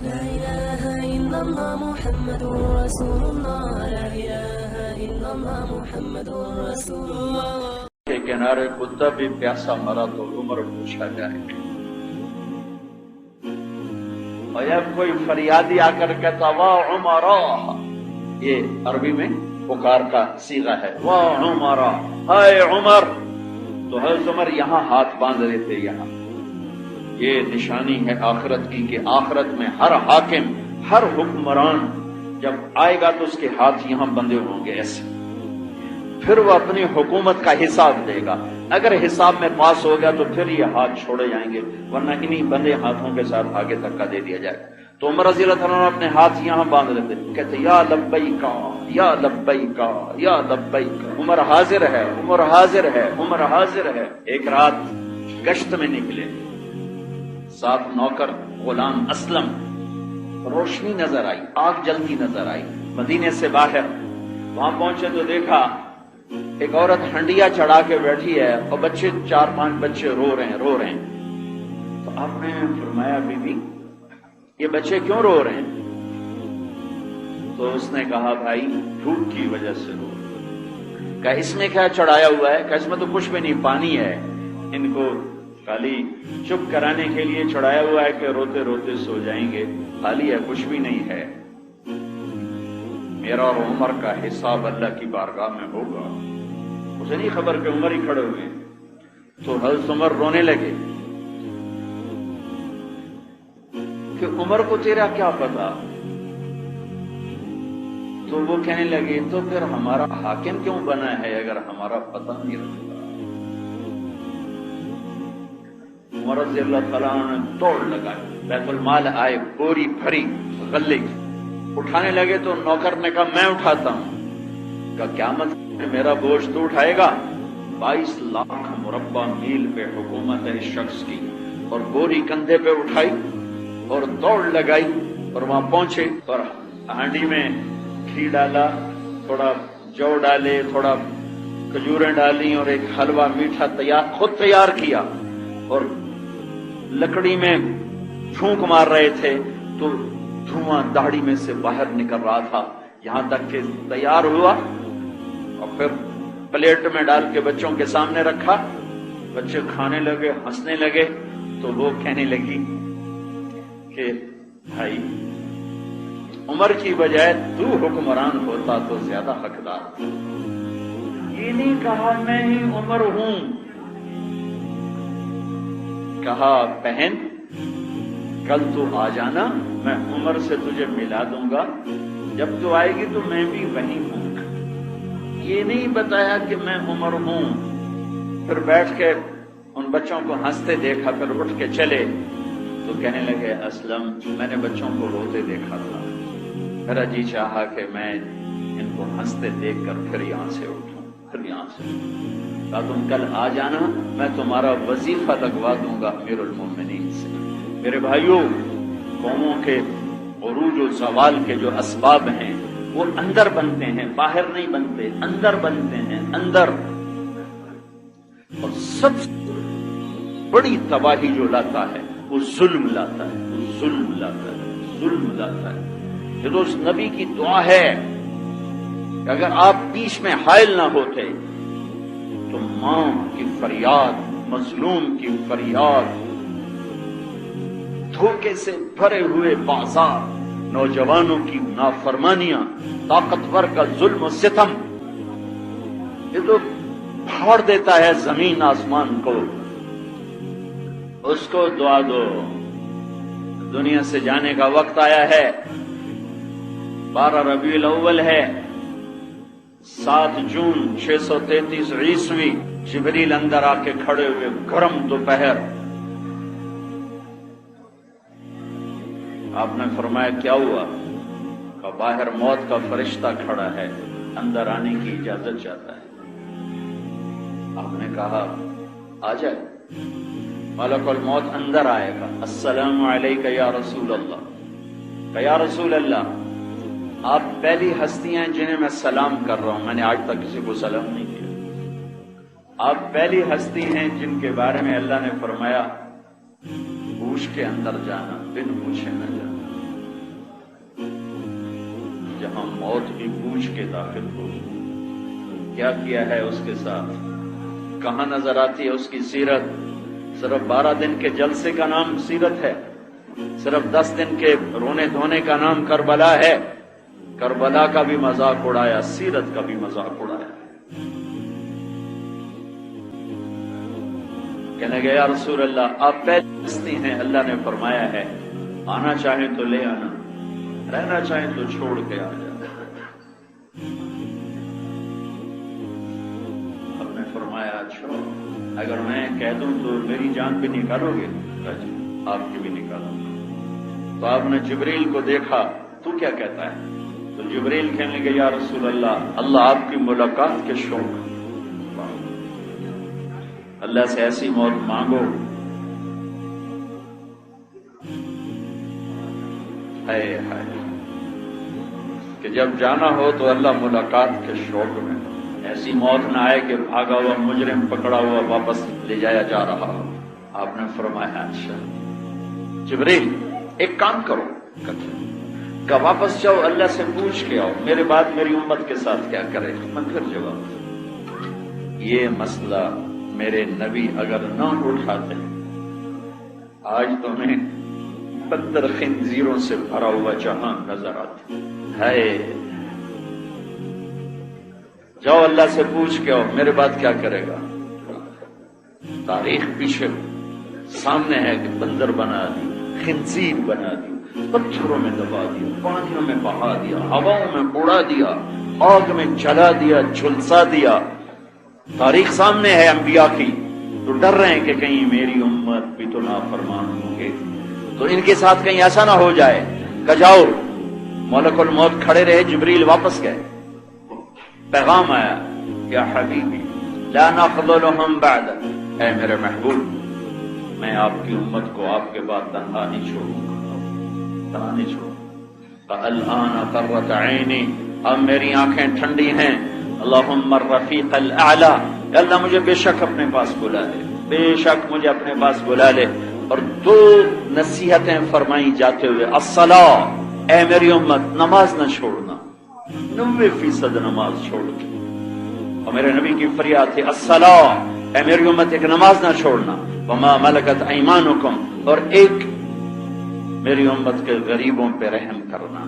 لا إله إلا الله محمد رسول الله لا إله إلا الله محمد رسول الله کے کنارے کتا بھی پیاسا مرا تو عمر پوچھا جائے اور جب کوئی فریادی آ کر کہتا واہ عمرا، یہ عربی میں پکار کا صیغہ ہے، واہ عمرا، ہائے عمر، تو حضرت عمر یہاں ہاتھ باندھ لیتے. یہاں یہ نشانی ہے آخرت کی کہ آخرت میں ہر حاکم، ہر حکمران جب آئے گا تو اس کے ہاتھ یہاں بندھے ہوں گے ایسے، پھر وہ اپنی حکومت کا حساب دے گا. اگر حساب میں پاس ہو گیا تو پھر یہ ہاتھ چھوڑے جائیں گے، ورنہ انہی بندے ہاتھوں کے ساتھ آگے دھکا دے دیا جائے گا. تو عمر رضی اللہ عنہ اپنے ہاتھ یہاں باندھ لیتے، کہتے یا لبیکا یا لبیکا یا لبیکا، عمر حاضر ہے، عمر حاضر ہے، عمر حاضر ہے. ایک رات گشت میں نکلے، ساتھ نوکر غلام اسلم، روشنی نظر آئی، آگ جلتی نظر آئی مدینے سے باہر. وہاں پہنچے تو دیکھا ایک عورت ہنڈیا چڑھا کے بیٹھی ہے اور بچے، 4-5 بچے رو رہے ہیں. تو آپ نے فرمایا بی بی یہ بچے کیوں رو رہے ہیں؟ تو اس نے کہا بھائی بھوک کی وجہ سے رو رہے ہیں. کہا اس میں کیا چڑھایا ہوا ہے؟ کہا اس میں تو کچھ بھی نہیں، پانی ہے، ان کو خالی چپ کرانے کے لیے چڑھایا ہوا ہے کہ روتے روتے سو جائیں گے، خالی ہے، کچھ بھی نہیں ہے. میرا اور عمر کا حساب اللہ کی بارگاہ میں ہوگا. اسے نہیں خبر کہ عمر ہی کھڑے ہوئے. تو حضرت عمر رونے لگے کہ عمر کو تیرا کیا پتا؟ تو وہ کہنے لگے تو پھر ہمارا حاکم کیوں بنا ہے اگر ہمارا پتہ نہیں رکھتا؟ عمر رضی اللہ تعالیٰ نے توڑ لگائی، بیت المال آئے، بوری بھری غلے کی، اٹھانے لگے تو نوکر نے کہا میں اٹھاتا ہوں. کہا کیا مطلب میرا بوجھ تو اٹھائے گا؟ 22 لاکھ مربع میل پہ حکومت ہے اس شخص کی، اور بوری کندھے پہ اٹھائی اور دوڑ لگائی اور وہاں پہنچے اور ہانڈی میں گھی ڈالا، تھوڑا جو ڈالے، تھوڑا کھجوریں ڈالی اور ایک حلوہ میٹھا خود تیار کیا، اور لکڑی میں پھونک مار رہے تھے تو دھواں داڑھی میں سے باہر نکل رہا تھا، یہاں تک کہ تیار ہوا اور پھر پلیٹ میں ڈال کے بچوں کے سامنے رکھا. بچے کھانے لگے، ہنسنے لگے. تو وہ کہنے لگی کہ بھائی عمر کی بجائے تو حکمران ہوتا تو زیادہ حقدار. یہ نہیں کہا میں ہی عمر ہوں، کہا بہن کل تو آ جانا، میں عمر سے تجھے ملا دوں گا، جب تو آئے گی تو میں بھی وہیں ہوں. یہ نہیں بتایا کہ میں عمر ہوں. پھر بیٹھ کے ان بچوں کو ہنستے دیکھا، پھر اٹھ کے چلے تو کہنے لگے اسلم میں نے بچوں کو روتے دیکھا تھا، میرا جی چاہا کہ میں ان کو ہنستے دیکھ کر پھر یہاں سے اٹھوں، پھر یہاں سے. کہا تم کل آ جانا، میں تمہارا وظیفہ لگوا دوں گا امیر المومنین سے. میرے بھائیوں، قوموں کے عروج و زوال کے جو اسباب ہیں وہ اندر بنتے ہیں، باہر نہیں بنتے، اندر بنتے ہیں، اندر. اور سب سے بڑی تباہی جو لاتا ہے وہ ظلم لاتا ہے، وہ ظلم لاتا ہے، ظلم لاتا ہے. یہ تو اس نبی کی دعا ہے کہ اگر آپ بیچ میں حائل نہ ہوتے تو ماں کی فریاد، مظلوم کی فریاد، دھوکے سے بھرے ہوئے بازار، نوجوانوں کی نافرمانیاں، طاقتور کا ظلم و ستم، یہ تو پھاڑ دیتا ہے زمین آسمان کو. اس کو دعا دو. دنیا سے جانے کا وقت آیا ہے. 12 ربیع الاول ہے، 7 جون 633 عیسوی. جبریل اندر آ کے کھڑے ہوئے، گرم دوپہر. آپ نے فرمایا کیا ہوا؟ کہ باہر موت کا فرشتہ کھڑا ہے، اندر آنے کی اجازت چاہتا ہے. آپ نے کہا آ جائے. ملک الموت اندر آئے گا. السلام علیکہ یا رسول اللہ. کہ یا رسول اللہ آپ پہلی ہستی ہیں جنہیں میں سلام کر رہا ہوں، میں نے آج تک کسی کو سلام نہیں کیا. آپ پہلی ہستی ہیں جن کے بارے میں اللہ نے فرمایا گوش کے اندر جانا، بن پوچھے نہ جانا. جہاں موت بھی پوچھ کے داخل ہو. کیا کیا ہے اس کے ساتھ, کہاں نظر آتی ہے اس کی سیرت. صرف 12 دن کے جلسے کا نام سیرت ہے, صرف 10 دن کے رونے دھونے کا نام کربلا ہے. کربلا کا بھی مذاق اڑایا, سیرت کا بھی مذاق اڑایا. کہنے گیا یا رسول اللہ آپ پہلے ہیں, اللہ نے فرمایا ہے آنا چاہیں تو لے آنا, رہنا چاہیں تو چھوڑ کے آ جا. اب نے فرمایا اچھا اگر میں کہہ دوں تو میری جان بھی نکالو گے؟ آپ کی بھی نکالوں گا. تو آپ نے جبریل کو دیکھا, تو کیا کہتا ہے؟ تو جبریل کہنے لگے یا رسول اللہ آپ کی ملاقات کے شوق, اللہ سے ایسی موت مانگو ہائے ہائے کہ جب جانا ہو تو اللہ ملاقات کے شوق میں ایسی موت نہ آئے کہ بھاگا ہوا مجرم پکڑا ہوا واپس لے جایا جا رہا ہو. آپ نے فرمایا اچھا جبریل ایک کام کرو کہ واپس جاؤ, اللہ سے پوچھ کے آؤ میرے بعد میری امت کے ساتھ کیا کرے. میں پھر جواب, یہ مسئلہ میرے نبی اگر نہ اٹھاتے آج تمہیں 70 خنزیروں سے بھرا ہوا جہاں نظر آتا ہے. جاؤ اللہ سے پوچھ کے آؤ میرے بعد کیا کرے گا. تاریخ پیچھے سامنے ہے کہ بندر بنا دی, خنزیر بنا دی, پتھروں میں دبا دیا, پانیوں میں بہا دیا, ہواؤں میں اڑا دیا, آگ میں جلا دیا, جھلسا دیا. تاریخ سامنے ہے انبیاء کی, تو ڈر رہے ہیں کہ کہیں میری امت بھی تو نافرمان ہوں گے, تو ان کے ساتھ کہیں ایسا نہ ہو جائے. کہ جاؤ ملک الموت کھڑے رہے, جبریل واپس گئے. پیغام آیا یا حبیبی لا نخذلهم بعد, اے میرے محبوب میں آپ کی امت کو آپ کے بعد تنہا نہیں چھوڑوں گا, تنہا نہیں چھوڑوں گا. الآن قرۃ عینی, اب میری آنکھیں ٹھنڈی ہیں. اللہم الرفیق الاعلی, اللہ مجھے بے شک اپنے پاس بلا لے, بے شک مجھے اپنے پاس بلا لے. اور 2 نصیحتیں فرمائی جاتے ہوئے, الصلاۃ, اے میری امت نماز نہ چھوڑنا, 90% نماز چھوڑ کے. اور میرے نبی کی فریاد تھی الصلاۃ, اے میری امت ایک نماز نہ چھوڑنا. وما ملکت ایمانکم, اور ایک میری امت کے غریبوں پہ رحم کرنا,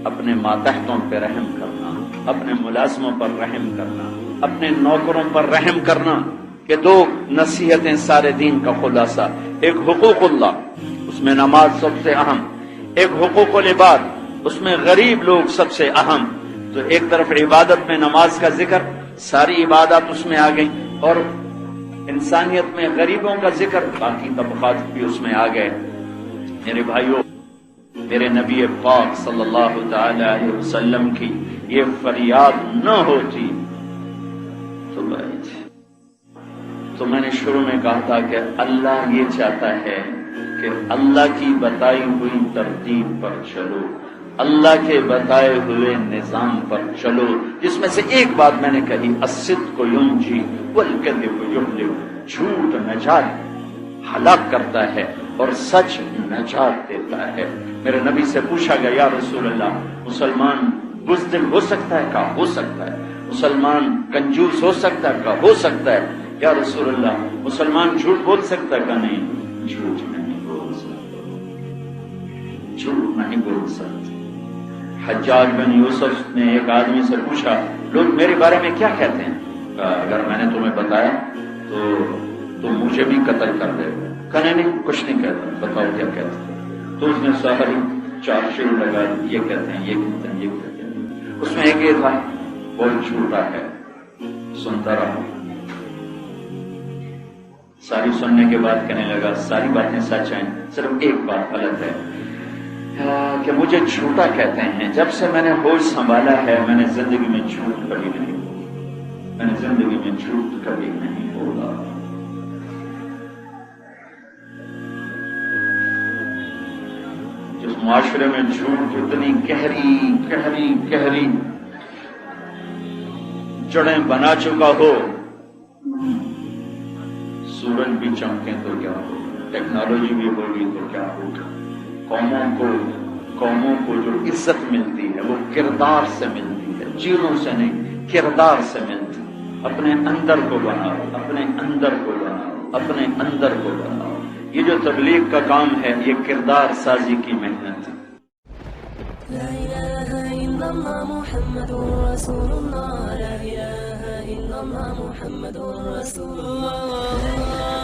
اپنے ماتحتوں پہ رحم کرنا, اپنے ملازموں پر رحم کرنا, اپنے نوکروں پر رحم کرنا. کہ 2 نصیحتیں سارے دین کا خلاصہ. ایک حقوق اللہ, اس میں نماز سب سے اہم. ایک حقوق العباد, اس میں غریب لوگ سب سے اہم. تو ایک طرف عبادت میں نماز کا ذکر, ساری عبادات اس میں آ گئی, اور انسانیت میں غریبوں کا ذکر, باقی طبقات بھی اس میں آ گئے. میرے بھائیوں, میرے نبی پاک صلی اللہ تعالی علیہ وسلم کی یہ فریاد نہ ہوتی تو میں نے شروع میں کہا تھا کہ اللہ یہ چاہتا ہے کہ اللہ کی بتائی ہوئی ترتیب پر چلو, اللہ کے بتائے ہوئے نظام پر چلو, جس میں سے ایک بات میں نے کہی, الصدق ینجی والکذب یہلک, جھوٹ نجات ہلاک کرتا ہے اور سچ نجات دیتا ہے. میرے نبی سے پوچھا گیا یا رسول اللہ مسلمان بزدل ہو سکتا ہے؟ کہا ہو سکتا ہے. مسلمان کنجوس ہو سکتا ہے؟ کہا ہو سکتا ہے. یا رسول اللہ مسلمان جھوٹ بول سکتا ہے؟ کہا نہیں, جھوٹ نہیں بول سکتا, جھوٹ نہیں بول سکتا. حجاج بن یوسف نے ایک آدمی سے پوچھا لوگ میرے بارے میں کیا کہتے ہیں؟ کہا اگر میں نے تمہیں بتایا تو تم مجھے بھی قتل کر دے. کہا نہیں کچھ نہیں کہتا, بتاؤ کیا کہتے ہیں. تو اس نے ساری 4 شعر لگا, یہ کہتے ہیں, یہ کہتے ہیں, یہ کہتے ہیں. اس میں ایک یہ تھا بہت جھوٹا ہے, سنتا رہا. ساری سننے کے بعد کہنے لگا ساری باتیں سچ ہیں, صرف ایک بات غلط ہے کہ مجھے جھوٹا کہتے ہیں. جب سے میں نے ہوش سنبھالا ہے میں نے زندگی میں جھوٹ کبھی نہیں بولا, میں نے زندگی میں جھوٹ کبھی نہیں بولا. جس معاشرے میں جھوٹ اتنی گہری جڑیں بنا چکا ہو, سورج بھی چمکیں تو کیا ہوگا, ٹیکنالوجی بھی ہوگی تو کیا ہوگا, قوموں کو قوموں کو جو عزت ملتی ہے وہ کردار سے ملتی ہے، چیزوں سے نہیں، کردار سے ملتی ہے۔ اپنے اندر کو بناؤ، اپنے اندر کو بناؤ، اپنے اندر کو بناؤ۔ یہ جو تبلیغ کا کام ہے یہ کردار سازی کی محنت ہے۔ لا إله إلا الله محمد رسول الله، لا إله إلا الله محمد رسول الله۔